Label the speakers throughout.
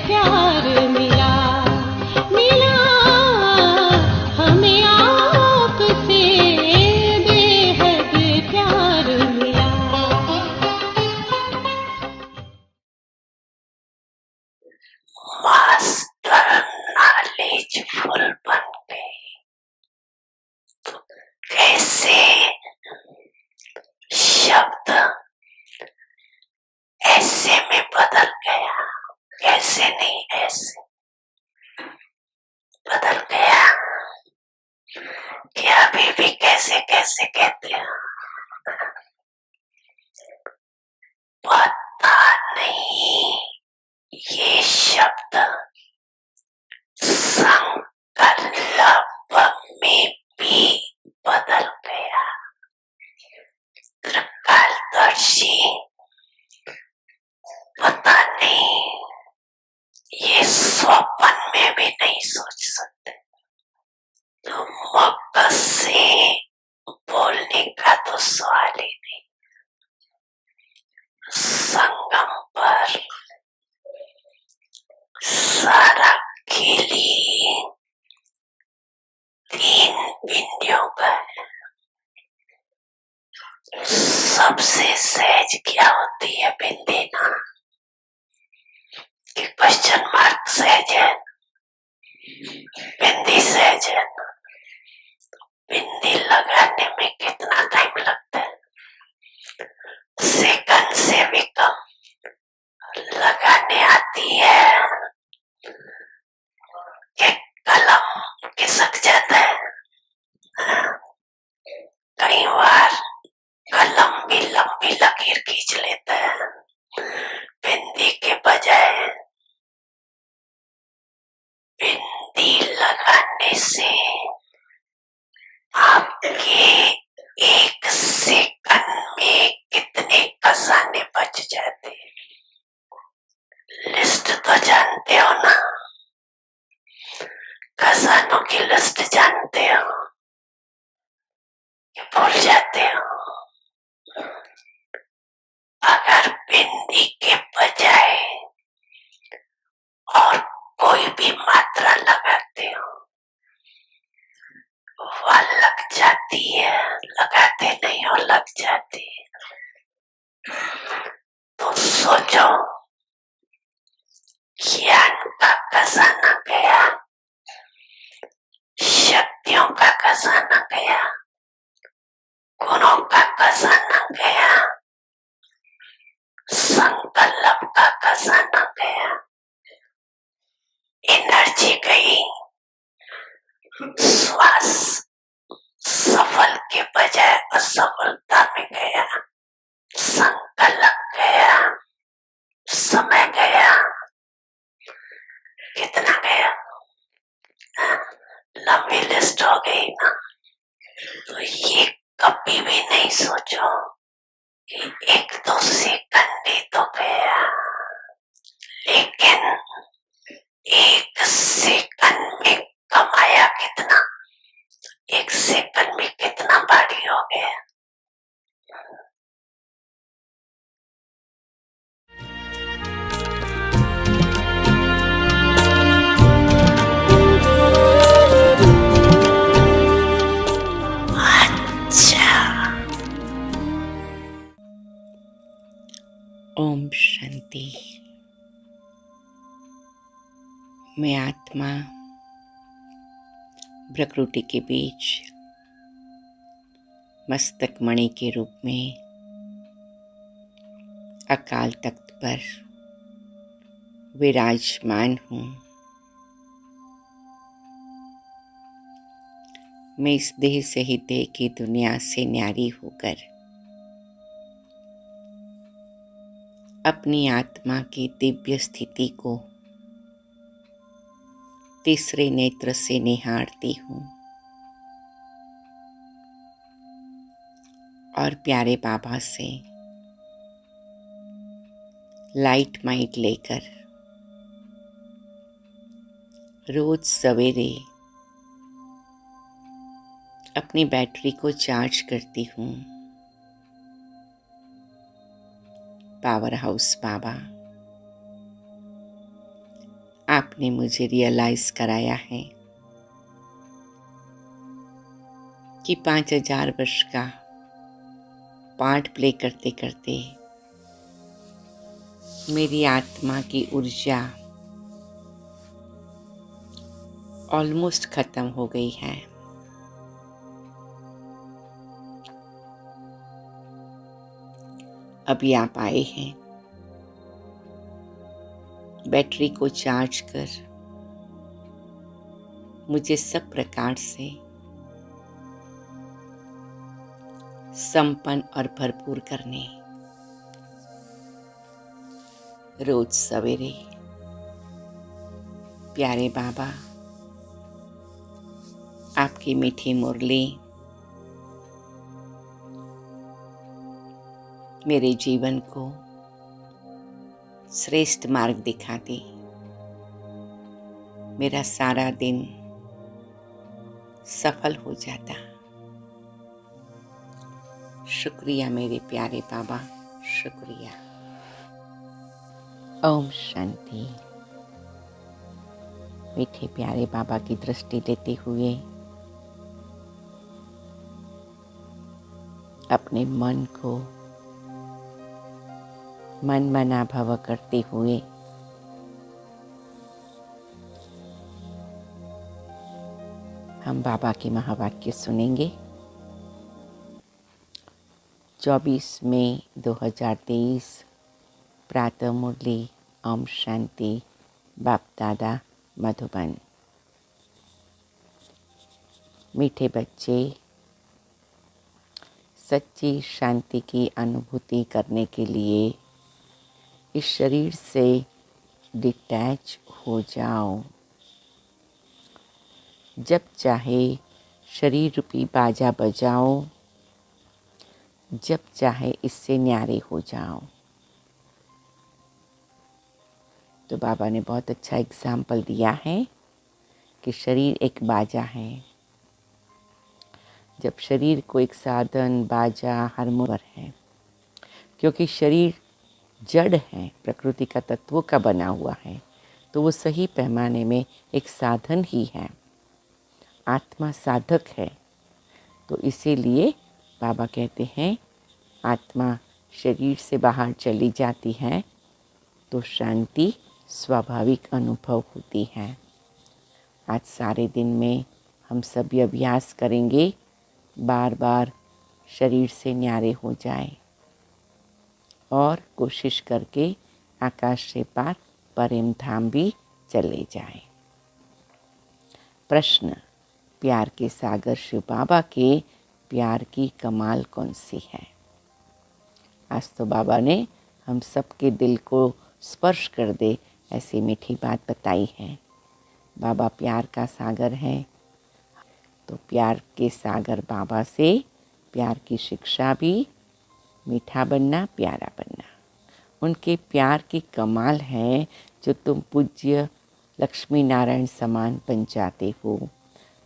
Speaker 1: प्यार मिला मिला हमें आपसे बेहद प्यार मिला।
Speaker 2: मास्टर नॉलेजफुल बन गई। कैसे शब्द ऐसे में बदल गया, कैसे नहीं ऐसे बदल गया कि अभी भी कैसे कैसे कहते हैं पता नहीं। ये शब्द संकल्प में भी बदल गया। त्रिकालदर्शी पता नहीं, ये स्वप्न में भी नहीं सोच सकते। तो मक्का से बोलने का तो सवाल ही नहीं। संगम पर सारा खेली 3 बिंदियों का है। सबसे सहज क्या होती है बिंदी ना, कि क्वेश्चन मार्क सहज है, बिंदी सहज है। बिंदी लगाने में कितना टाइम लगता है? सेकंड से भी कम लगाने आती है कि कलम खिसक जाता है। कई बार कलम भी लंबी लकीर खींच लेता है। बिंदी के बजाय बिंदी लगाने से आपके 1 सेकंड में कितने खजाने बच जाते। लिस्ट तो जानते हो ना, खजानों की लिस्ट जानते हो कि भूल जाते हो? अगर बिंदी के बजाय और कोई भी मात्रा लगाते हो, वह लग जाती है। लगाते नहीं हो, लग जाती है। तो सोचो, ज्ञान का खजाना गया, शक्तियों का खजाना गया, गुणों का खजाना गया, संकल्प का खजाना गया, एनर्जी गई, श्वास सफल के बजाय असफलता में गया, संकल्प गया, समय गया। कितना गया? लंबी लिस्ट हो गई ना। तो ये कभी भी नहीं सोचो कि 1-2 सेकंड ही तो गया, लेकिन 1 सेकंड में कमाया कितना, 1 सेकंड में कितना भारी हो गया।
Speaker 3: ओम शांति। मैं आत्मा प्रकृति के बीच मस्तक मणि के रूप में अकाल तख्त पर विराजमान हूँ। मैं इस देह से ही देह की दुनिया से न्यारी होकर अपनी आत्मा की दिव्य स्थिति को तीसरे नेत्र से निहारती हूँ और प्यारे बाबा से लाइट माइट लेकर रोज सवेरे अपनी बैटरी को चार्ज करती हूँ। पावर हाउस बाबा आपने मुझे रियलाइज कराया है कि 5000 वर्ष का पार्ट प्ले करते करते मेरी आत्मा की ऊर्जा ऑलमोस्ट खत्म हो गई है। अभी आप आए हैं बैटरी को चार्ज कर मुझे सब प्रकार से संपन्न और भरपूर करने। रोज सवेरे प्यारे बाबा आपकी मीठी मुरली मेरे जीवन को श्रेष्ठ मार्ग दिखाती। मेरा सारा दिन सफल हो जाता। शुक्रिया मेरे प्यारे बाबा, शुक्रिया। ओम शांति। मीठे प्यारे बाबा की दृष्टि लेते हुए अपने मन को मन मना भव करते हुए हम बाबा के महावाक्य सुनेंगे। 24 मई 2023 प्रातः मुरली। ओम शांति। बाप दादा मधुबन। मीठे बच्चे, सच्ची शांति की अनुभूति करने के लिए इस शरीर से डिटैच हो जाओ। जब चाहे शरीर रूपी बाजा बजाओ, जब चाहे इससे न्यारे हो जाओ। तो बाबा ने बहुत अच्छा एग्जाम्पल दिया है कि शरीर एक बाजा है। जब शरीर को एक साधन, बाजा, हारमोनियम है, क्योंकि शरीर जड़ है, प्रकृति का तत्वों का बना हुआ है, तो वो सही पैमाने में एक साधन ही है। आत्मा साधक है। तो इसीलिए बाबा कहते हैं आत्मा शरीर से बाहर चली जाती है तो शांति स्वाभाविक अनुभव होती है। आज सारे दिन में हम सभी अभ्यास करेंगे, बार बार शरीर से न्यारे हो जाए और कोशिश करके आकाश से पार परम धाम भी चले जाए। प्रश्न: प्यार के सागर शिव बाबा के प्यार की कमाल कौन सी है? आज तो बाबा ने हम सबके दिल को स्पर्श कर दे ऐसी मीठी बात बताई है। बाबा प्यार का सागर है, तो प्यार के सागर बाबा से प्यार की शिक्षा भी, मीठा बनना, प्यारा बनना। उनके प्यार की कमाल है जो तुम पूज्य लक्ष्मी नारायण समान बन जाते हो,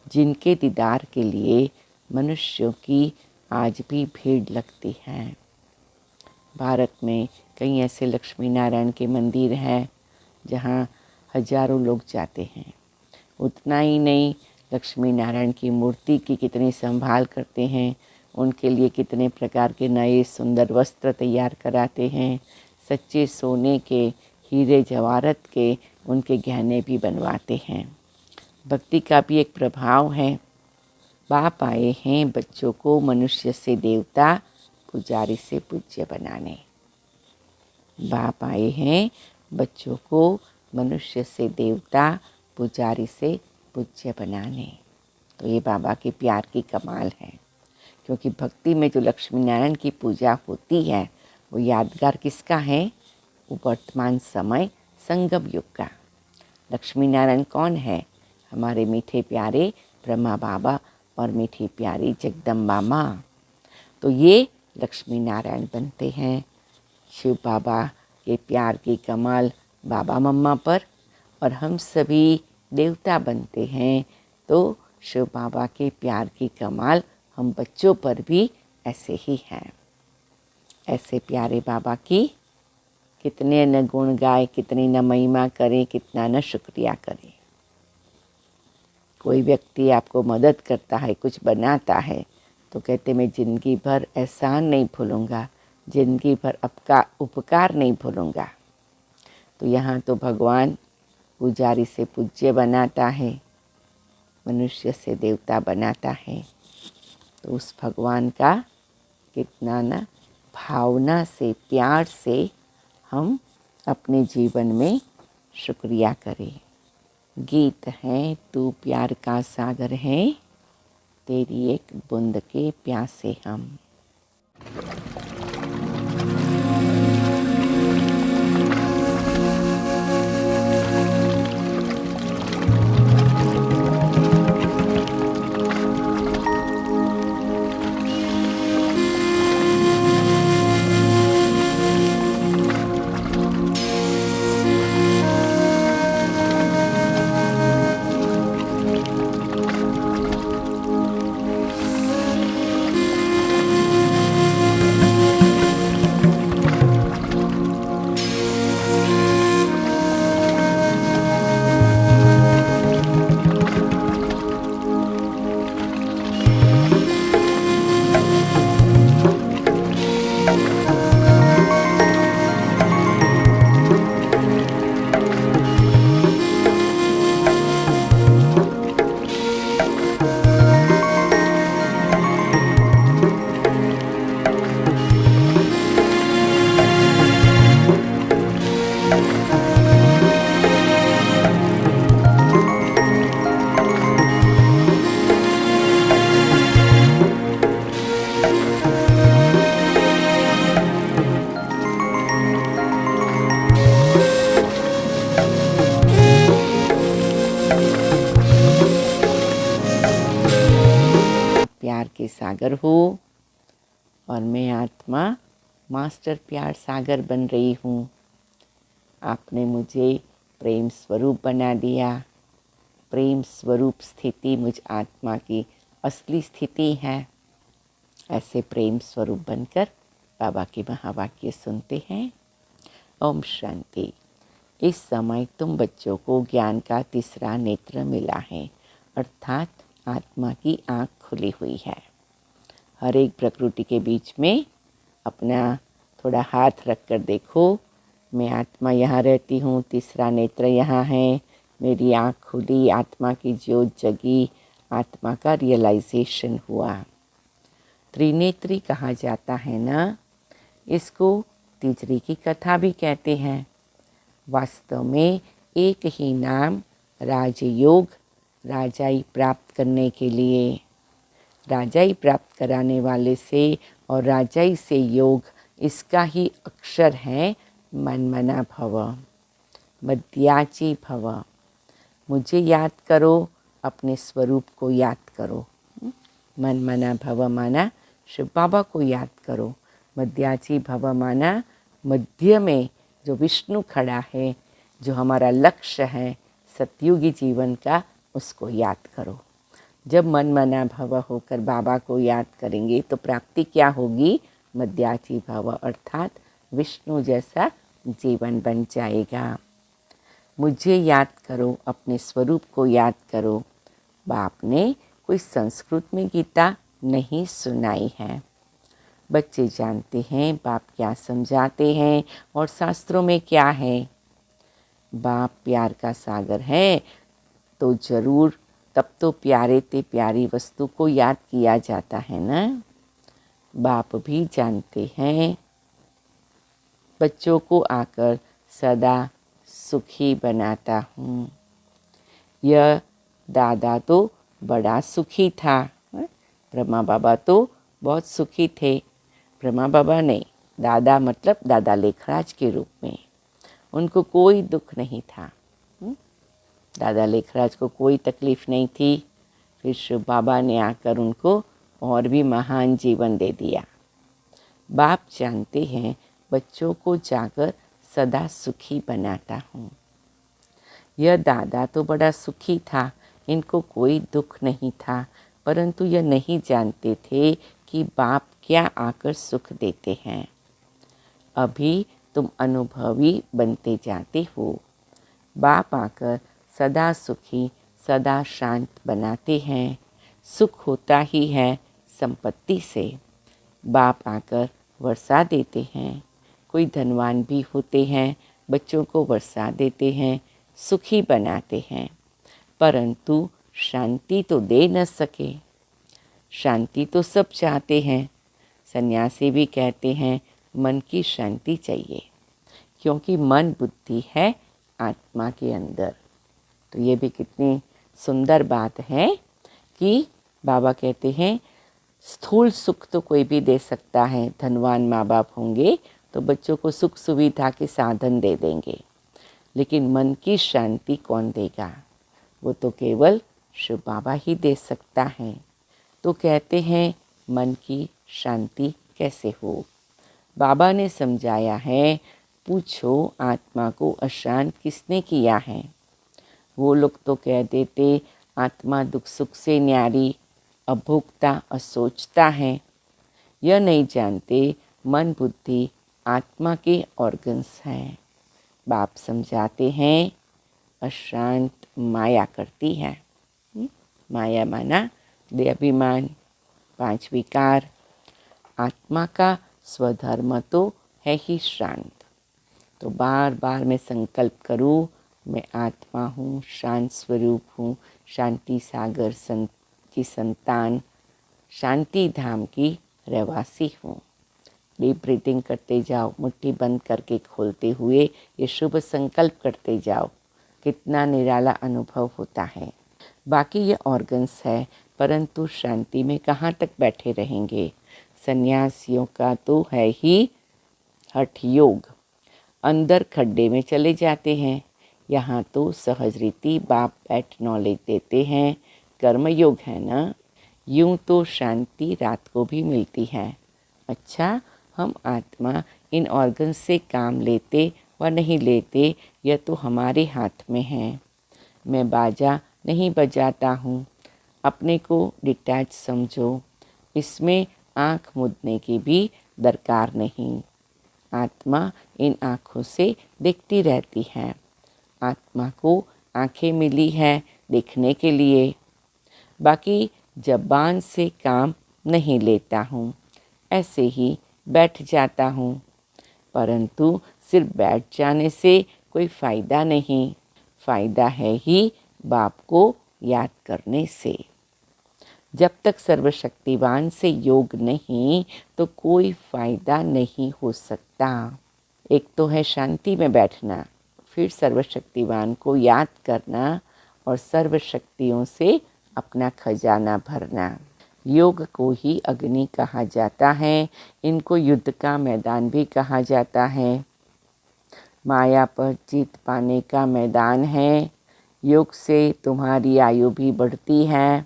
Speaker 3: जिनके दीदार के लिए मनुष्यों की आज भी भीड़ लगती है। भारत में कई ऐसे लक्ष्मी नारायण के मंदिर हैं जहाँ हजारों लोग जाते हैं। उतना ही नहीं, लक्ष्मी नारायण की मूर्ति की कितनी संभाल करते हैं, उनके लिए कितने प्रकार के नए सुंदर वस्त्र तैयार कराते हैं। सच्चे सोने के, हीरे जवाहरत के उनके गहने भी बनवाते हैं। भक्ति का भी एक प्रभाव है। बाप आए हैं बच्चों को मनुष्य से देवता, पुजारी से पूज्य बनाने। बाप आए हैं बच्चों को मनुष्य से देवता, पुजारी से पूज्य बनाने। तो ये बाबा के प्यार की कमाल है, क्योंकि भक्ति में जो लक्ष्मी नारायण की पूजा होती है वो यादगार किसका है? वो वर्तमान समय संगम युग का। लक्ष्मी नारायण कौन है? हमारे मीठे प्यारे ब्रह्मा बाबा और मीठी प्यारी जगदम्बा माँ। तो ये लक्ष्मी नारायण बनते हैं। शिव बाबा के प्यार की कमाल बाबा मम्मा पर, और हम सभी देवता बनते हैं तो शिव बाबा के प्यार की कमाल हम बच्चों पर भी ऐसे ही है। ऐसे प्यारे बाबा की कितने न गुण गाए, कितनी न महिमा करें, कितना न शुक्रिया करें। कोई व्यक्ति आपको मदद करता है, कुछ बनाता है, तो कहते मैं ज़िंदगी भर एहसान नहीं भूलूँगा, ज़िंदगी भर आपका उपकार नहीं भूलूँगा। तो यहाँ तो भगवान पुजारी से पूज्य बनाता है, मनुष्य से देवता बनाता है। तो उस भगवान का कितना ना भावना से, प्यार से हम अपने जीवन में शुक्रिया करें। गीत है, तू प्यार का सागर है, तेरी एक बूंद के प्यासे हम। प्यार के सागर हो और मैं आत्मा मास्टर प्यार सागर बन रही हूँ। आपने मुझे प्रेम स्वरूप बना दिया। प्रेम स्वरूप स्थिति मुझ आत्मा की असली स्थिति है। ऐसे प्रेम स्वरूप बनकर बाबा के महावाक्य सुनते हैं। ओम शांति। इस समय तुम बच्चों को ज्ञान का तीसरा नेत्र मिला है, अर्थात आत्मा की आँख खुली हुई है। हर एक प्रकृति के बीच में अपना थोड़ा हाथ रख कर देखो। मैं आत्मा यहाँ रहती हूँ, तीसरा नेत्र यहाँ है, मेरी आँख खुली, आत्मा की ज्योत जगी, आत्मा का रियलाइजेशन हुआ। त्रिनेत्री कहा जाता है ना, इसको तीसरी की कथा भी कहते हैं। वास्तव में एक ही नाम राजयोग, राजाई प्राप्त करने के लिए, राजाई प्राप्त कराने वाले से और राजाई से योग, इसका ही अक्षर है मनमना भव, मध्याची भव। मुझे याद करो, अपने स्वरूप को याद करो। मनमना भव माना शिव बाबा को याद करो। मध्याची भव माना मध्य में जो विष्णु खड़ा है, जो हमारा लक्ष्य है सतयुगी जीवन का, उसको याद करो। जब मनमना भव होकर बाबा को याद करेंगे तो प्राप्ति क्या होगी? मध्याची भव, अर्थात विष्णु जैसा जीवन बन जाएगा। मुझे याद करो, अपने स्वरूप को याद करो। बाप ने कोई संस्कृत में गीता नहीं सुनाई है। बच्चे जानते हैं बाप क्या समझाते हैं और शास्त्रों में क्या है। बाप प्यार का सागर है तो ज़रूर तब तो प्यारे ते प्यारी वस्तु को याद किया जाता है ना। बाप भी जानते हैं बच्चों को आकर सदा सुखी बनाता हूँ। यह दादा तो बड़ा सुखी था। ब्रह्मा बाबा तो बहुत सुखी थे। ब्रह्मा बाबा नहीं, दादा मतलब दादा लेखराज के रूप में। उनको कोई दुख नहीं था। दादा लेखराज को कोई तकलीफ़ नहीं थी। फिर शिव बाबा ने आकर उनको और भी महान जीवन दे दिया। बाप जानते हैं बच्चों को जाकर सदा सुखी बनाता हूँ। यह दादा तो बड़ा सुखी था, इनको कोई दुख नहीं था, परंतु यह नहीं जानते थे कि बाप क्या आकर सुख देते हैं। अभी तुम अनुभवी बनते जाते हो। बाप आकर सदा सुखी, सदा शांत बनाते हैं। सुख होता ही है संपत्ति से। बाप आकर वर्षा देते हैं। कोई धनवान भी होते हैं, बच्चों को वर्षा देते हैं, सुखी बनाते हैं, परंतु शांति तो दे न सके। शांति तो सब चाहते हैं। सन्यासी भी कहते हैं मन की शांति चाहिए, क्योंकि मन बुद्धि है आत्मा के अंदर। तो ये भी कितनी सुंदर बात है कि बाबा कहते हैं स्थूल सुख तो कोई भी दे सकता है। धनवान माँ बाप होंगे तो बच्चों को सुख सुविधा के साधन दे देंगे, लेकिन मन की शांति कौन देगा? वो तो केवल शिव बाबा ही दे सकता है। तो कहते हैं मन की शांति कैसे हो? बाबा ने समझाया है, पूछो आत्मा को अशांत किसने किया है? वो लोग तो कह देते आत्मा दुख सुख से न्यारी, अभोक्ता, असोचता है। यह नहीं जानते मन बुद्धि आत्मा के ऑर्गन्स हैं। बाप समझाते हैं अशांत माया करती है। माया माना दे अभिमान, 5 विकार। आत्मा का स्वधर्म तो है ही शांत। तो बार बार मैं संकल्प करूँ, मैं आत्मा हूँ, शांत स्वरूप हूँ, शांति सागर की संतान, शांति धाम की रहवासी हूँ। डीप ब्रीथिंग करते जाओ, मुट्ठी बंद करके खोलते हुए ये शुभ संकल्प करते जाओ। कितना निराला अनुभव होता है। बाकी ये ऑर्गन्स है, परंतु शांति में कहाँ तक बैठे रहेंगे? सन्यासियों का तो है ही हठ योग, अंदर खड्डे में चले जाते हैं। यहाँ तो सहज रीति बाप बैठ नॉलेज देते हैं। कर्म योग है ना, यूं तो शांति रात को भी मिलती है। अच्छा, हम आत्मा इन ऑर्गन से काम लेते व नहीं लेते, यह तो हमारे हाथ में है। मैं बाजा नहीं बजाता हूँ, अपने को डिटैच समझो। इसमें आँख मूंदने की भी दरकार नहीं। आत्मा इन आँखों से देखती रहती है। आत्मा को आँखें मिली है देखने के लिए। बाकी ज़बान से काम नहीं लेता हूँ, ऐसे ही बैठ जाता हूँ। परंतु सिर्फ बैठ जाने से कोई फ़ायदा नहीं, फ़ायदा है ही बाप को याद करने से। जब तक सर्वशक्तिवान से योग नहीं तो कोई फ़ायदा नहीं हो सकता। एक तो है शांति में बैठना, फिर सर्वशक्तिवान को याद करना और सर्वशक्तियों से अपना खजाना भरना। योग को ही अग्नि कहा जाता है। इनको युद्ध का मैदान भी कहा जाता है। माया पर जीत पाने का मैदान है। योग से तुम्हारी आयु भी बढ़ती है,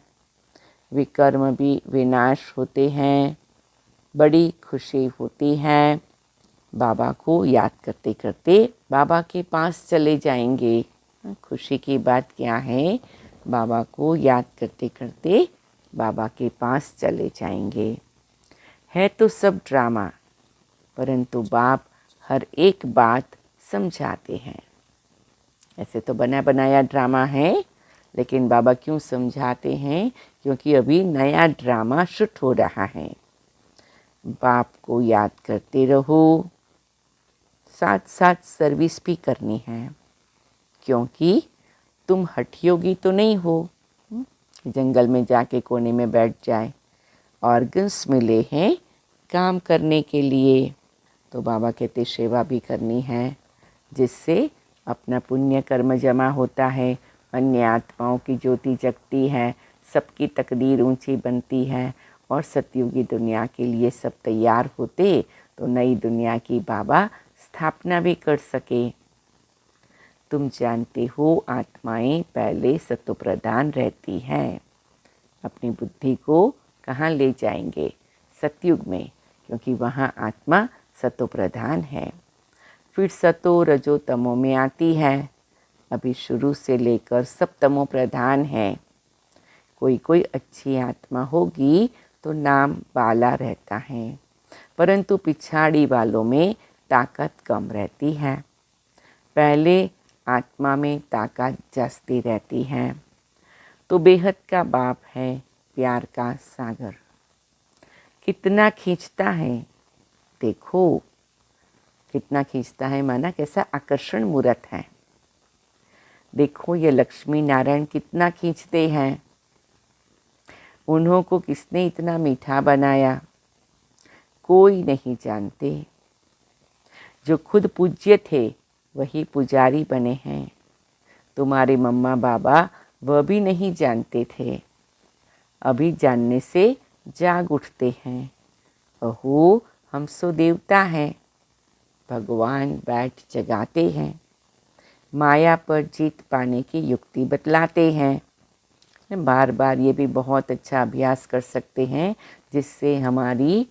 Speaker 3: विकर्म भी विनाश होते हैं, बड़ी खुशी होती है। बाबा को याद करते करते बाबा के पास चले जाएंगे। खुशी की बात क्या है? बाबा को याद करते करते बाबा के पास चले जाएंगे। है तो सब ड्रामा, परंतु बाप हर एक बात समझाते हैं। ऐसे तो बना बनाया ड्रामा है, लेकिन बाबा क्यों समझाते हैं? क्योंकि अभी नया ड्रामा शूट हो रहा है। बाप को याद करते रहो, साथ साथ सर्विस भी करनी है, क्योंकि तुम हठयोगी तो नहीं हो जंगल में जाके कोने में बैठ जाए। ऑर्गन्स मिले हैं काम करने के लिए। तो बाबा कहते सेवा भी करनी है, जिससे अपना पुण्य कर्म जमा होता है, अन्य आत्माओं की ज्योति जगती है, सबकी तकदीर ऊंची बनती है और सतयुगी दुनिया के लिए सब तैयार होते तो नई दुनिया की बाबा स्थापना भी कर सके। तुम जानते हो आत्माएं पहले सत्वप्रधान रहती हैं। अपनी बुद्धि को कहाँ ले जाएंगे? सतयुग में, क्योंकि वहाँ आत्मा सत्वप्रधान है। फिर सतो रजो तमो में आती है। अभी शुरू से लेकर सब तमो प्रधान है। कोई कोई अच्छी आत्मा होगी तो नाम बाला रहता है, परंतु पिछाड़ी वालों में ताकत कम रहती है, पहले आत्मा में ताकत जास्ती रहती है। तो बेहद का बाप है प्यार का सागर, कितना खींचता है, देखो कितना खींचता है, माना कैसा आकर्षण मूर्त है। देखो ये लक्ष्मी नारायण कितना खींचते हैं, उन्हों को किसने इतना मीठा बनाया, कोई नहीं जानते। जो खुद पूज्य थे वही पुजारी बने हैं। तुम्हारे मम्मा बाबा वह भी नहीं जानते थे, अभी जानने से जाग उठते हैं। अहो हम सो देवता हैं, भगवान बैठ जगाते हैं, माया पर जीत पाने की युक्ति बतलाते हैं। बार बार ये भी बहुत अच्छा अभ्यास कर सकते हैं, जिससे हमारी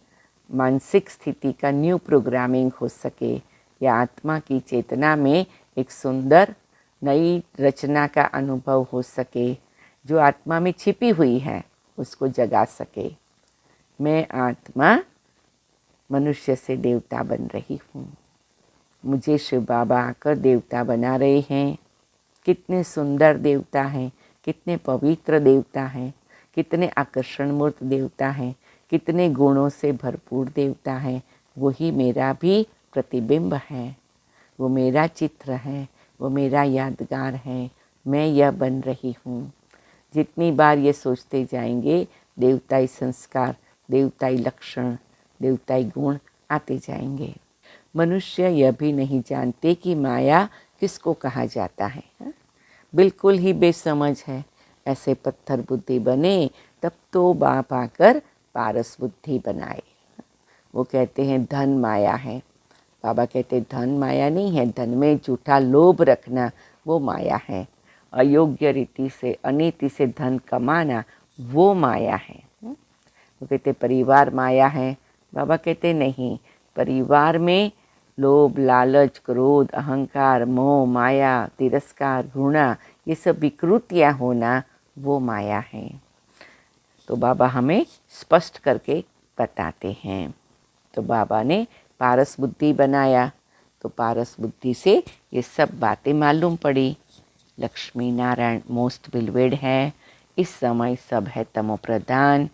Speaker 3: मानसिक स्थिति का न्यू प्रोग्रामिंग हो सके, या आत्मा की चेतना में एक सुंदर नई रचना का अनुभव हो सके, जो आत्मा में छिपी हुई है उसको जगा सके। मैं आत्मा मनुष्य से देवता बन रही हूँ, मुझे शिव बाबा आकर देवता बना रहे हैं। कितने सुंदर देवता हैं, कितने पवित्र देवता हैं, कितने आकर्षण मूर्त देवता हैं, कितने गुणों से भरपूर देवता हैं। वही मेरा भी प्रतिबिंब है, वो मेरा चित्र है, वो मेरा यादगार है। मैं यह बन रही हूँ। जितनी बार ये सोचते जाएंगे, देवताई संस्कार, देवताई लक्षण, देवताई गुण आते जाएंगे। मनुष्य यह भी नहीं जानते कि माया किसको कहा जाता है, बिल्कुल ही बेसमझ है। ऐसे पत्थर बुद्धि बने तब तो बाप आकर पारस बुद्धि बनाए। वो कहते हैं धन माया है, बाबा कहते धन माया नहीं है, धन में झूठा लोभ रखना वो माया है। अयोग्य रीति से अनीति से धन कमाना वो माया है। वो कहते परिवार माया है, बाबा कहते नहीं, परिवार में लोभ लालच क्रोध अहंकार मोह माया तिरस्कार घृणा ये सब विकृतियाँ होना वो माया है। तो बाबा हमें स्पष्ट करके बताते हैं। तो बाबा ने पारस बुद्धि बनाया, तो पारस बुद्धि से ये सब बातें मालूम पड़ी। लक्ष्मी नारायण मोस्ट बिलवेड है, इस समय सब है तमो प्रधान।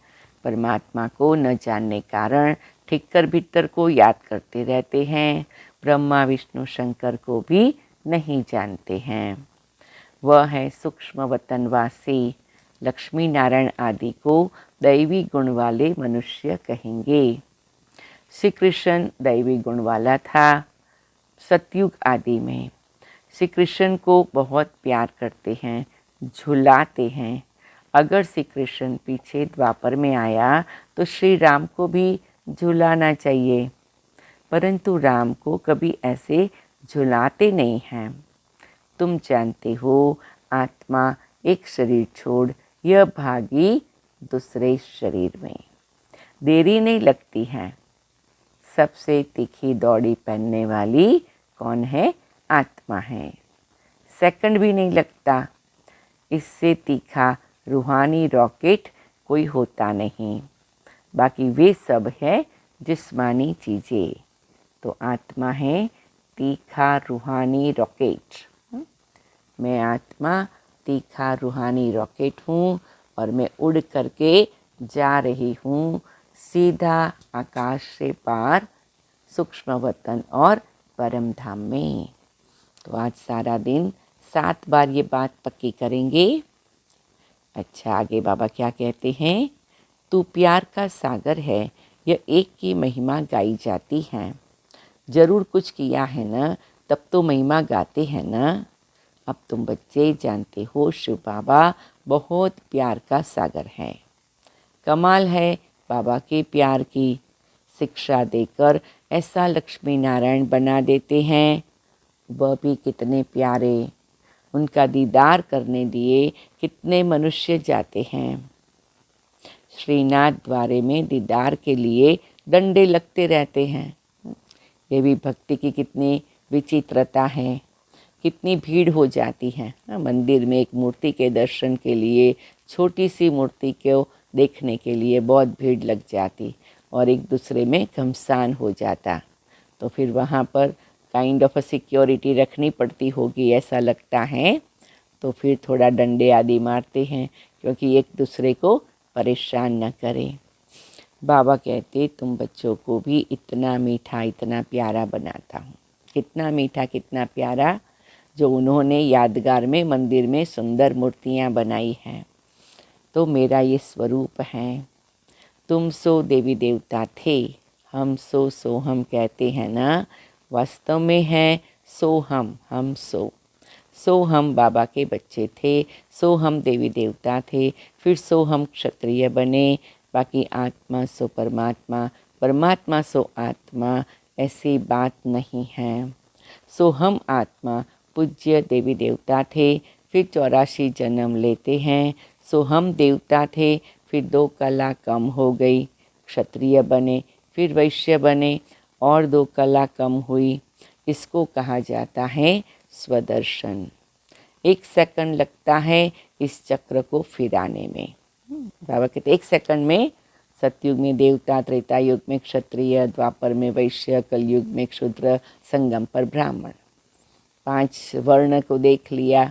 Speaker 3: परमात्मा को न जानने कारण ठीक कर भीतर को याद करते रहते हैं, ब्रह्मा विष्णु शंकर को भी नहीं जानते हैं। वह है सूक्ष्म वतनवासी। लक्ष्मी नारायण आदि को दैवी गुण वाले मनुष्य कहेंगे। श्री कृष्ण दैवी गुण वाला था सतयुग आदि में। श्री कृष्ण को बहुत प्यार करते हैं, झुलाते हैं। अगर श्री कृष्ण पीछे द्वापर में आया तो श्री राम को भी झुलाना चाहिए, परंतु राम को कभी ऐसे झुलाते नहीं हैं। तुम जानते हो आत्मा एक शरीर छोड़ यह भागी दूसरे शरीर में। देरी नहीं लगती है। सबसे तीखी दौड़ी पहनने वाली कौन है? आत्मा है। सेकंड भी नहीं लगता। इससे तीखा रूहानी रॉकेट कोई होता नहीं। बाकी वे सब है जिस्मानी चीज़ें। तो आत्मा है तीखा रूहानी रॉकेट। मैं आत्मा तीखा रूहानी रॉकेट हूँ और मैं उड़ करके जा रही हूँ सीधा आकाश से पार सूक्ष्म वतन और परम धाम में। तो आज सारा दिन 7 बार ये बात पक्की करेंगे। अच्छा, आगे बाबा क्या कहते हैं? तू प्यार का सागर है, यह एक की महिमा गाई जाती है। जरूर कुछ किया है ना, तब तो महिमा गाते हैं ना। अब तुम बच्चे जानते हो शिव बाबा बहुत प्यार का सागर है। कमाल है बाबा के प्यार की। शिक्षा देकर ऐसा लक्ष्मी नारायण बना देते हैं। वह भी कितने प्यारे, उनका दीदार करने दिए कितने मनुष्य जाते हैं। श्रीनाथ द्वारे में दीदार के लिए डंडे लगते रहते हैं। ये भी भक्ति की कितनी विचित्रता है, कितनी भीड़ हो जाती है। मंदिर में एक मूर्ति के दर्शन के लिए, छोटी सी मूर्ति को देखने के लिए बहुत भीड़ लग जाती और एक दूसरे में घमसान हो जाता। तो फिर वहाँ पर काइंड ऑफ अ सिक्योरिटी रखनी पड़ती होगी ऐसा लगता है। तो फिर थोड़ा डंडे आदि मारते हैं क्योंकि एक दूसरे को परेशान न करें। बाबा कहते तुम बच्चों को भी इतना मीठा इतना प्यारा बनाता हूँ। कितना मीठा कितना प्यारा, जो उन्होंने यादगार में मंदिर में सुंदर मूर्तियाँ बनाई हैं। तो मेरा ये स्वरूप है। तुम सो देवी देवता थे, हम सो हम कहते हैं ना, वास्तव में है सो हम सो हम बाबा के बच्चे थे, सो हम देवी देवता थे, फिर सो हम क्षत्रिय बने, बाकी आत्मा सो परमात्मा, परमात्मा सो आत्मा, ऐसी बात नहीं है। सो हम आत्मा पूज्य देवी देवता थे, फिर 84 जन्म लेते हैं। सो हम देवता थे, फिर 2 कला कम हो गई, क्षत्रिय बने, फिर वैश्य बने और 2 कला कम हुई। इसको कहा जाता है स्वदर्शन। 1 सेकंड लगता है इस चक्र को फिराने में। बाबा कहते 1 सेकंड में सतयुग में देवता, त्रेता युग में क्षत्रिय, द्वापर में वैश्य, कलयुग में शूद्र, संगम पर ब्राह्मण। 5 वर्ण को देख लिया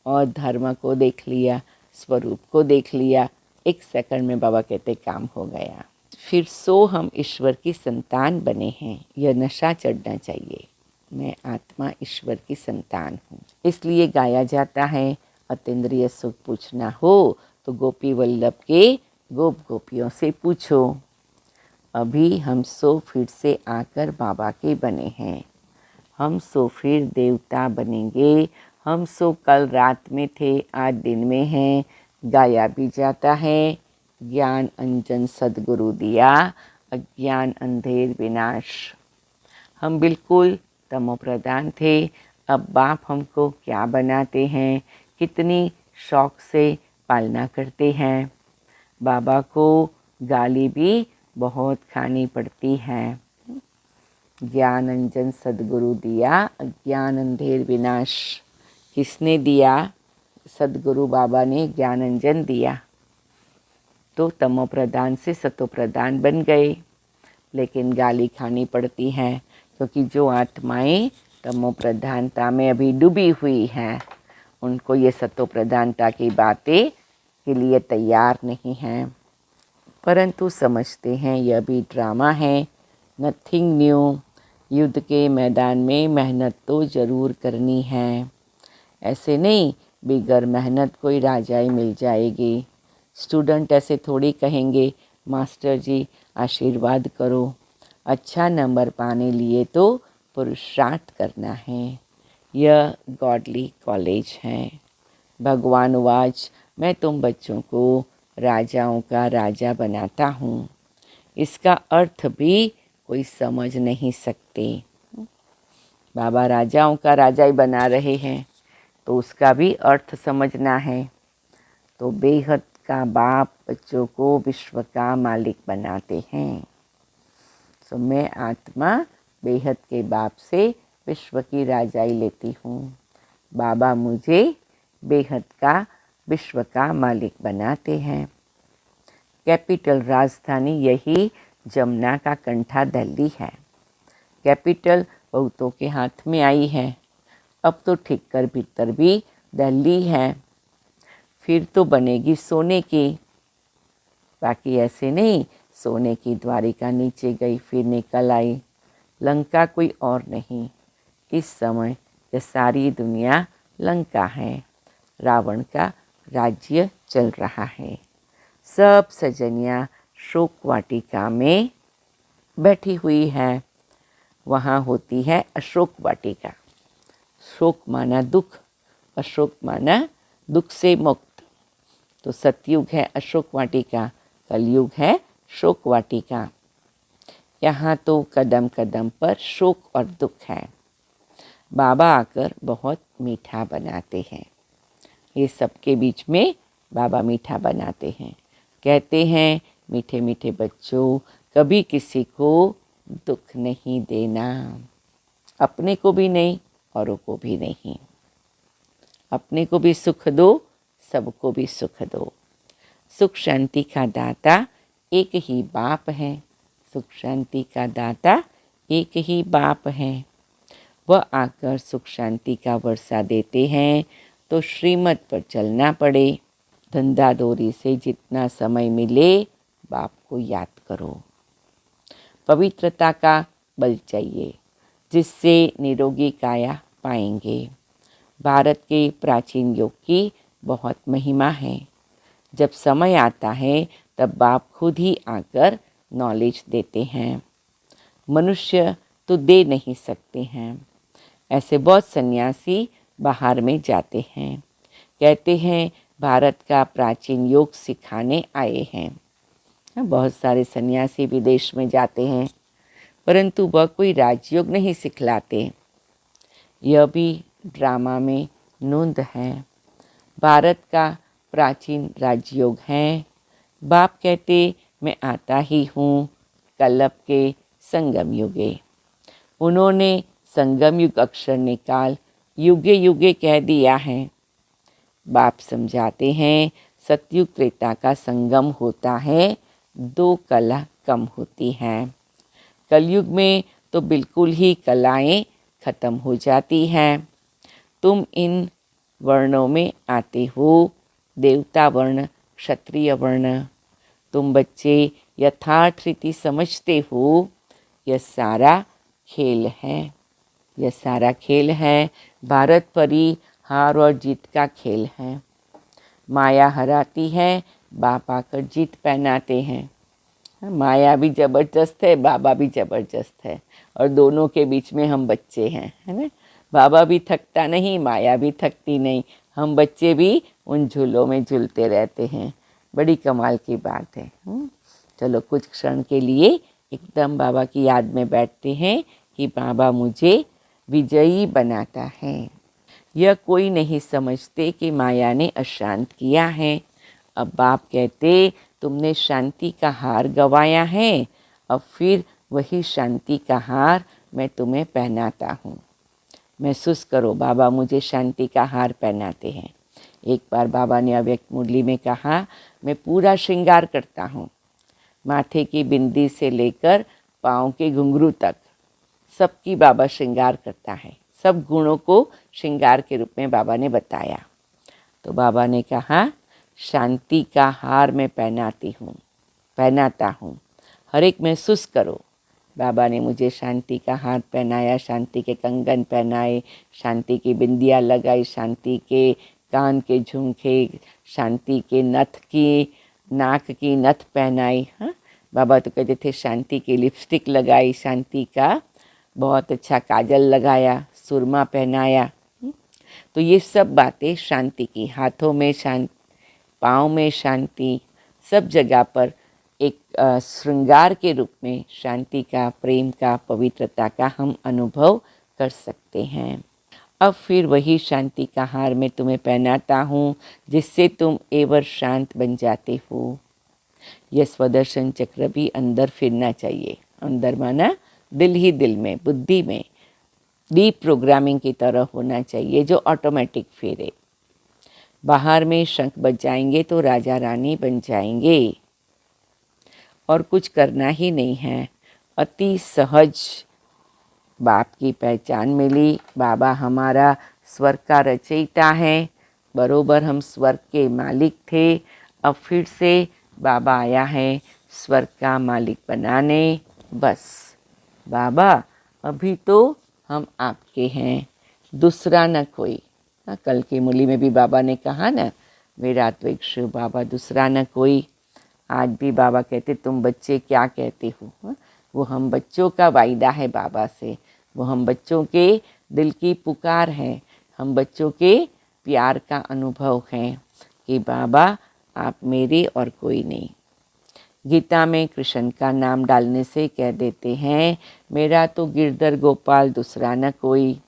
Speaker 3: और धर्म को देख लिया, स्वरूप को देख लिया। 1 सेकंड में बाबा कहते काम हो गया। फिर सो हम ईश्वर की संतान बने हैं। यह नशा चढ़ना चाहिए, मैं आत्मा ईश्वर की संतान हूँ। इसलिए गाया जाता है अतीन्द्रिय सुख पूछना हो तो गोपी वल्लभ के गोप गोपियों से पूछो। अभी हम सो फिर से आकर बाबा के बने हैं, हम सो फिर देवता बनेंगे। हम सो कल रात में थे, आज दिन में हैं। गाया भी जाता है ज्ञान अंजन सद्गुरु दिया, अज्ञान अंधेर विनाश। हम बिल्कुल तमो प्रधान थे, अब बाप हमको क्या बनाते हैं, कितनी शौक से पालना करते हैं। बाबा को गाली भी बहुत खानी पड़ती है। ज्ञान अंजन सद्गुरु दिया, अज्ञान अंधेर विनाश। किसने दिया? सद्गुरु बाबा ने ज्ञान अंजन दिया, तो तमो प्रधान से सतो प्रधान बन गए। लेकिन गाली खानी पड़ती है क्योंकि जो आत्माएं तमो प्रधानता में अभी डूबी हुई हैं, उनको ये सतो प्रधानता की बातें के लिए तैयार नहीं हैं, परंतु समझते हैं यह भी ड्रामा है, नथिंग न्यू। युद्ध के मैदान में मेहनत तो ज़रूर करनी है। ऐसे नहीं बिगर मेहनत कोई राजाई मिल जाएगी। स्टूडेंट ऐसे थोड़ी कहेंगे मास्टर जी आशीर्वाद करो। अच्छा नंबर पाने लिए तो पुरुषार्थ करना है। यह गॉडली कॉलेज है। भगवान वाच मैं तुम बच्चों को राजाओं का राजा बनाता हूँ। इसका अर्थ भी कोई समझ नहीं सकते। बाबा राजाओं का राजा ही बना रहे हैं तो उसका भी अर्थ समझना है। तो बेहद का बाप बच्चों को विश्व का मालिक बनाते हैं। तो मैं आत्मा बेहद के बाप से विश्व की राजाई लेती हूँ। बाबा मुझे बेहद का विश्व का मालिक बनाते हैं। कैपिटल राजधानी यही जमुना का कंठा दिल्ली है। कैपिटल बहुतों के हाथ में आई है, अब तो ठीक कर भीतर भी दिल्ली है, फिर तो बनेगी सोने की। बाकी ऐसे नहीं सोने की द्वारिका नीचे गई फिर निकल आई। लंका कोई और नहीं, इस समय यह सारी दुनिया लंका है। रावण का राज्य चल रहा है। सब सजनियाँ शोक वाटिका में बैठी हुई है। वहाँ होती है अशोक वाटिका। शोक माना दुख, अशोक माना दुख से मुक्त। तो सतयुग है अशोक वाटिका, कलयुग है शोक वाटिका। यहाँ तो कदम कदम पर शोक और दुख है। बाबा आकर बहुत मीठा बनाते हैं। ये सबके बीच में बाबा मीठा बनाते हैं। कहते हैं मीठे मीठे बच्चों, कभी किसी को दुख नहीं देना, अपने को भी नहीं औरों को भी नहीं। अपने को भी सुख दो, सबको भी सुख दो। सुख शांति का दाता एक ही बाप है। सुख शांति का दाता एक ही बाप हैं। वह आकर सुख शांति का वर्षा देते हैं तो श्रीमत पर चलना पड़े। धंधा दौरी से जितना समय मिले बाप को याद करो। पवित्रता का बल चाहिए जिससे निरोगी काया पाएंगे। भारत के प्राचीन योग की बहुत महिमा है। जब समय आता है तब बाप खुद ही आकर नॉलेज देते हैं। मनुष्य तो दे नहीं सकते हैं। ऐसे बहुत सन्यासी बाहर में जाते हैं, कहते हैं भारत का प्राचीन योग सिखाने आए हैं। बहुत सारे सन्यासी विदेश में जाते हैं परंतु वह कोई राजयोग नहीं सिखलाते। यह भी ड्रामा में नोंद है। भारत का प्राचीन राजयोग है। बाप कहते मैं आता ही हूँ कल्प के संगम युगे। उन्होंने संगम युग अक्षर निकाल युगे युगे कह दिया है। बाप समझाते हैं सतयुग त्रेता का संगम होता है, 2 कला कम होती हैं। कलयुग में तो बिल्कुल ही कलाएं खत्म हो जाती हैं। तुम इन वर्णों में आते हो, देवता वर्ण, क्षत्रिय वर्ण। तुम बच्चे यथार्थ रीति समझते हो यह सारा खेल है। यह सारा खेल है। भारत परी हार और जीत का खेल है। माया हराती है, बाप आकर जीत पहनाते हैं। माया भी ज़बरदस्त है, बाबा भी ज़बरदस्त है और दोनों के बीच में हम बच्चे हैं, है ना। बाबा भी थकता नहीं, माया भी थकती नहीं, हम बच्चे भी उन झूलों में झूलते रहते हैं। बड़ी कमाल की बात है। चलो कुछ क्षण के लिए एकदम बाबा की याद में बैठते हैं कि बाबा मुझे विजयी बनाता है। यह कोई नहीं समझते कि माया ने अशांत किया है। अब बाप कहते तुमने शांति का हार गंवाया है, अब फिर वही शांति का हार मैं तुम्हें पहनाता हूँ। महसूस करो बाबा मुझे शांति का हार पहनाते हैं। एक बार बाबा ने अव्यक्त मुरली में कहा मैं पूरा श्रृंगार करता हूँ, माथे की बिंदी से लेकर पाँव के घुंघरू तक सबकी बाबा श्रृंगार करता है। सब गुणों को श्रृंगार के रूप में बाबा ने बताया। तो बाबा ने कहा शांति का हार मैं पहनाता हूँ। हर एक महसूस करो बाबा ने मुझे शांति का हार पहनाया, शांति के कंगन पहनाए, शांति की बिंदियाँ लगाई, शांति के कान के झुमके, शांति के नथ की नाक की नथ पहनाई। हाँ, बाबा तो कहते थे शांति की लिपस्टिक लगाई, शांति का बहुत अच्छा काजल लगाया, सुरमा पहनाया। तो ये सब बातें शांति की, हाथों में शांति, पाँव में शांति, सब जगह पर एक श्रृंगार के रूप में शांति का, प्रेम का, पवित्रता का हम अनुभव कर सकते हैं। अब फिर वही शांति का हार मैं तुम्हें पहनाता हूँ जिससे तुम एवर शांत बन जाते हो। यह स्वदर्शन चक्र भी अंदर फिरना चाहिए। अंदर माना दिल ही दिल में, बुद्धि में, डीप प्रोग्रामिंग की तरह होना चाहिए जो ऑटोमेटिक फिरे। बाहर में शंख बजाएंगे तो राजा रानी बन जाएंगे और कुछ करना ही नहीं है। अति सहज बाप की पहचान मिली। बाबा हमारा स्वर्ग का रचयिता है, बरोबर हम स्वर्ग के मालिक थे। अब फिर से बाबा आया है स्वर्ग का मालिक बनाने। बस बाबा अभी तो हम आपके हैं, दूसरा न कोई। कल की मुरली में भी बाबा ने कहा ना मेरा अद्वैत शिव बाबा, दूसरा न कोई। आज भी बाबा कहते तुम बच्चे क्या कहते हो। वो हम बच्चों का वायदा है बाबा से, वो हम बच्चों के दिल की पुकार है, हम बच्चों के प्यार का अनुभव है कि बाबा आप मेरे और कोई नहीं। गीता में कृष्ण का नाम डालने से कह देते हैं मेरा तो गिरधर गोपाल, दूसरा न कोई।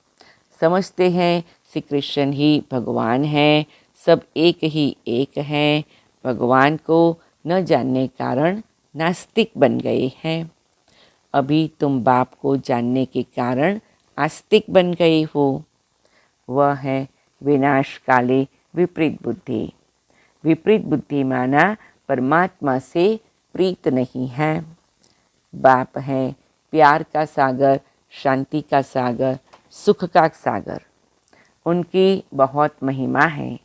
Speaker 3: समझते हैं श्री कृष्ण ही भगवान हैं, सब एक ही एक हैं। भगवान को न जानने कारण नास्तिक बन गए हैं। अभी तुम बाप को जानने के कारण आस्तिक बन गए हो। वह है विनाश काले विपरीत बुद्धि। विपरीत बुद्धि माना परमात्मा से प्रीत नहीं है। बाप है प्यार का सागर, शांति का सागर, सुख का सागर। उनकी बहुत महिमा है।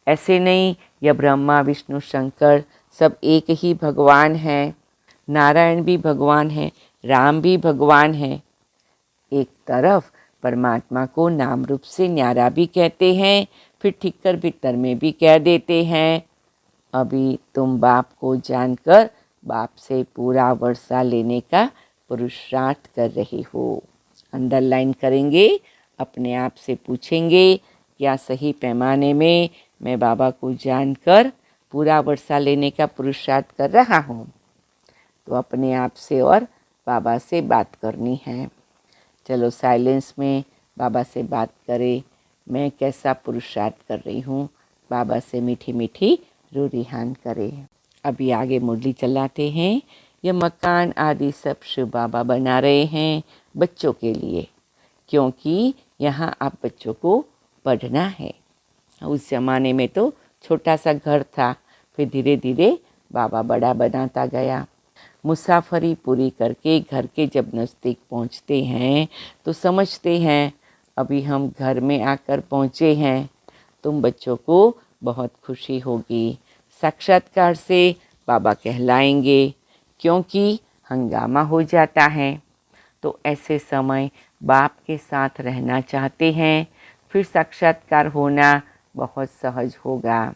Speaker 3: ऐसे नहीं यह ब्रह्मा विष्णु शंकर सब एक ही भगवान हैं, नारायण भी भगवान है, राम भी भगवान है। एक तरफ परमात्मा को नाम रूप से न्यारा भी कहते हैं, फिर ठिक्कर भीतर में भी कह देते हैं। अभी तुम बाप को जानकर बाप से पूरा वर्षा लेने का पुरुषार्थ कर रही हो। अंडरलाइन करेंगे, अपने आप से पूछेंगे क्या सही पैमाने में मैं बाबा को जानकर पूरा वर्षा लेने का पुरुषार्थ कर रहा हूँ। तो अपने आप से और बाबा से बात करनी है। चलो साइलेंस में बाबा से बात करें, मैं कैसा पुरुषार्थ कर रही हूँ। बाबा से मीठी मीठी रूरिहान करें। अभी आगे मुरली चलाते हैं। यह मकान आदि सब शिव बाबा बना रहे हैं बच्चों के लिए, क्योंकि यहाँ आप बच्चों को पढ़ना है। उस ज़माने में तो छोटा सा घर था, फिर धीरे धीरे बाबा बड़ा बनाता गया। मुसाफरी पूरी करके घर के जब नज़दीक पहुँचते हैं तो समझते हैं अभी हम घर में आकर पहुँचे हैं। तुम बच्चों को बहुत खुशी होगी। साक्षात्कार से बाबा कहलाएंगे, क्योंकि हंगामा हो जाता है। तो ऐसे समय बाप के साथ रहना चाहते हैं, फिर साक्षात्कार होना बहुत सहज होगा।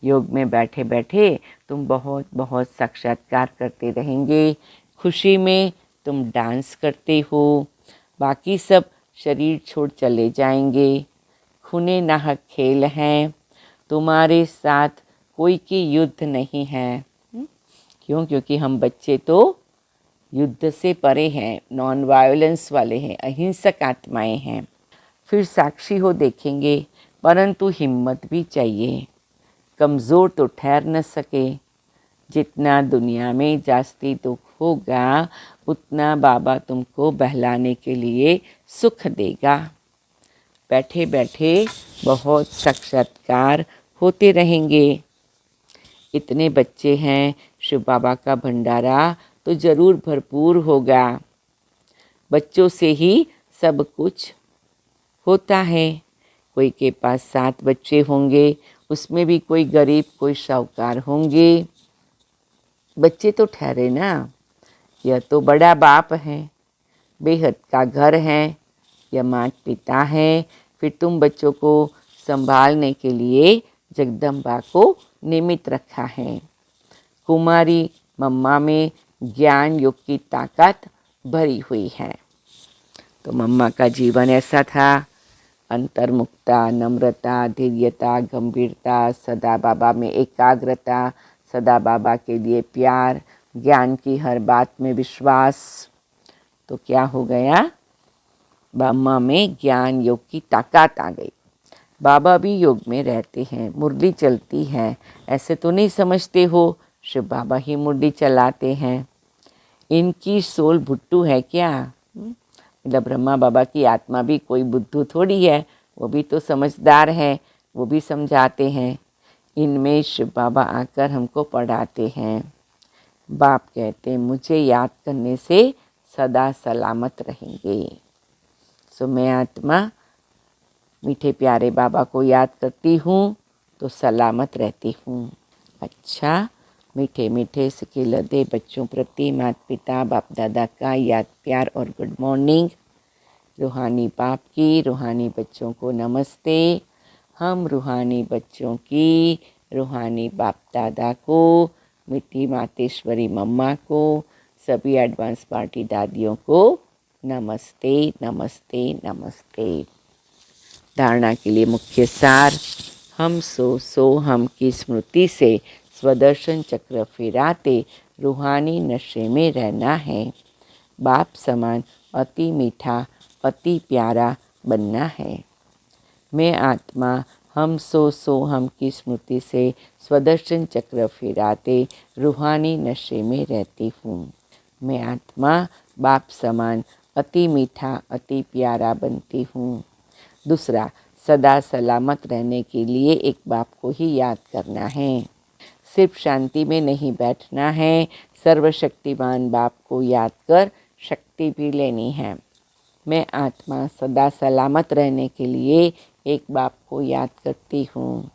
Speaker 3: योग में बैठे बैठे तुम बहुत बहुत साक्षात्कार करते रहेंगे। खुशी में तुम डांस करते हो, बाकी सब शरीर छोड़ चले जाएंगे। खूने नाहक खेल हैं, तुम्हारे साथ कोई की युद्ध नहीं है। क्यों? क्योंकि हम बच्चे तो युद्ध से परे हैं, नॉन वायलेंस वाले हैं, अहिंसक आत्माएं हैं। फिर साक्षी हो देखेंगे, परंतु हिम्मत भी चाहिए। कमज़ोर तो ठहर न सके। जितना दुनिया में जास्ती दुख होगा, उतना बाबा तुमको बहलाने के लिए सुख देगा। बैठे बैठे बहुत साक्षात्कार होते रहेंगे। इतने बच्चे हैं, शिव बाबा का भंडारा तो ज़रूर भरपूर होगा। बच्चों से ही सब कुछ होता है। कोई के पास 7 बच्चे होंगे, उसमें भी कोई गरीब कोई शाहूकार होंगे। बच्चे तो ठहरे ना, यह तो बड़ा बाप है, बेहद का घर है, यह माता पिता है। फिर तुम बच्चों को संभालने के लिए जगदम्बा को निमित्त रखा है। कुमारी मम्मा में ज्ञान योग की ताकत भरी हुई है। तो मम्मा का जीवन ऐसा था, अंतर्मुक्ता, नम्रता, धैर्यता, गंभीरता, सदा बाबा में एकाग्रता, सदा बाबा के लिए प्यार, ज्ञान की हर बात में विश्वास। तो क्या हो गया? मम्मा में ज्ञान योग की ताकत आ गई। बाबा भी योग में रहते हैं, मुरली चलती है। ऐसे तो नहीं समझते हो शिव बाबा ही मुरली चलाते हैं। इनकी सोल भुट्टू है क्या? मतलब ब्रह्मा बाबा की आत्मा भी कोई बुद्धू थोड़ी है, वो भी तो समझदार है, वो भी समझाते हैं। इनमें शिव बाबा आकर हमको पढ़ाते हैं। बाप कहते हैं मुझे याद करने से सदा सलामत रहेंगे। सो मैं आत्मा मीठे प्यारे बाबा को याद करती हूँ तो सलामत रहती हूँ। अच्छा, मीठे मीठे सिके लदे बच्चों प्रति माता पिता बाप दादा का याद प्यार और गुड मॉर्निंग। रूहानी बाप की रूहानी बच्चों को नमस्ते। हम रूहानी बच्चों की रूहानी बाप दादा को, मीठी मातेश्वरी मम्मा को, सभी एडवांस पार्टी दादियों को नमस्ते नमस्ते नमस्ते। धारणा के लिए मुख्य सार, हम सो हम की स्मृति से स्वदर्शन चक्र फिराते रूहानी नशे में रहना है। बाप समान अति मीठा अति प्यारा बनना है। मैं आत्मा हम सो हम की स्मृति से स्वदर्शन चक्र फिराते रूहानी नशे में रहती हूँ। मैं आत्मा बाप समान अति मीठा अति प्यारा बनती हूँ। दूसरा, सदा सलामत रहने के लिए एक बाप को ही याद करना है। सिर्फ शांति में नहीं बैठना है, सर्वशक्तिमान बाप को याद कर शक्ति भी लेनी है। मैं आत्मा सदा सलामत रहने के लिए एक बाप को याद करती हूँ।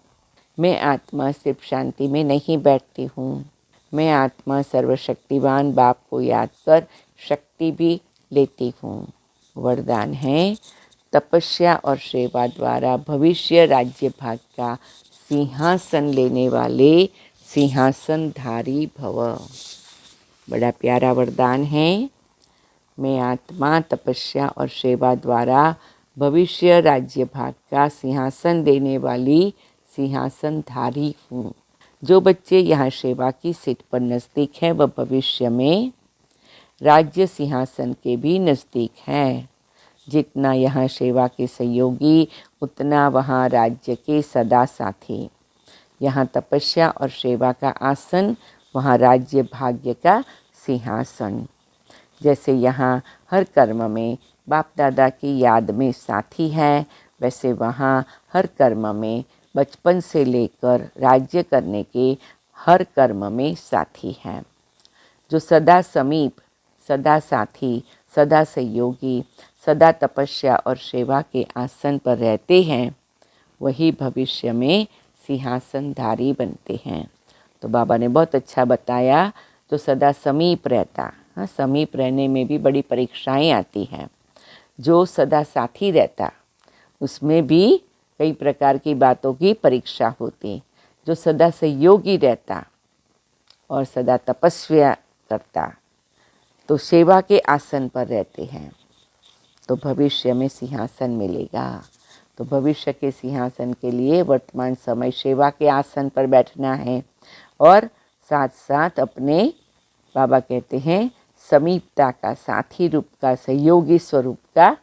Speaker 3: मैं आत्मा सिर्फ शांति में नहीं बैठती हूँ। मैं आत्मा सर्वशक्तिवान बाप को याद कर शक्ति भी लेती हूँ। वरदान है, तपस्या और सेवा द्वारा भविष्य राज्य भाग का सिंहासन लेने वाले सिंहासनधारी भव। बड़ा प्यारा वरदान है। मैं आत्मा तपस्या और सेवा द्वारा भविष्य राज्य भाग का सिंहासन देने वाली सिंहासनधारी हूँ। जो बच्चे यहाँ सेवा की सीट पर नज़दीक हैं वह भविष्य में राज्य सिंहासन के भी नज़दीक हैं। जितना यहाँ सेवा के सहयोगी उतना वहाँ राज्य के सदा साथी। यहाँ तपस्या और सेवा का आसन, वहाँ राज्य भाग्य का सिंहासन। जैसे यहाँ हर कर्म में बाप दादा की याद में साथी है, वैसे वहाँ हर कर्म में बचपन से लेकर राज्य करने के हर कर्म में साथी हैं। जो सदा समीप, सदा साथी, सदा सहयोगी, सदा तपस्या और सेवा के आसन पर रहते हैं, वही भविष्य में सिंहासनधारी बनते हैं। तो बाबा ने बहुत अच्छा बताया, जो सदा समीप रहता, हाँ, समीप रहने में भी बड़ी परीक्षाएं आती हैं। जो सदा साथी रहता, उसमें भी कई प्रकार की बातों की परीक्षा होती। जो सदा सहयोगी रहता और सदा तपस्या करता, तो सेवा के आसन पर रहते हैं, तो भविष्य में सिंहासन मिलेगा। तो भविष्य के सिंहासन के लिए वर्तमान समय सेवा के आसन पर बैठना है और साथ साथ अपने, बाबा कहते हैं, समीपता का, साथी रूप का, सहयोगी स्वरूप का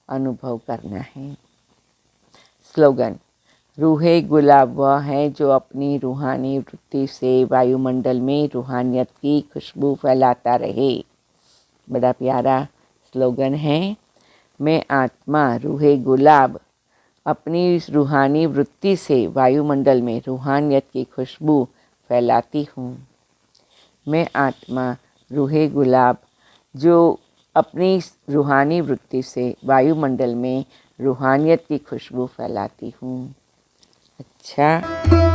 Speaker 3: अनुभव करना है। स्लोगन, रूहे गुलाब वह है जो अपनी रूहानी वृत्ति से वायुमंडल में रूहानियत की खुशबू फैलाता रहे। बड़ा प्यारा स्लोगन है। मैं आत्मा रूहे गुलाब अपनी रूहानी वृत्ति से वायुमंडल में रूहानियत की खुशबू फैलाती हूँ। मैं आत्मा रूहे गुलाब जो अपनी रूहानी वृत्ति से वायुमंडल में रूहानियत की खुशबू फैलाती हूँ। अच्छा।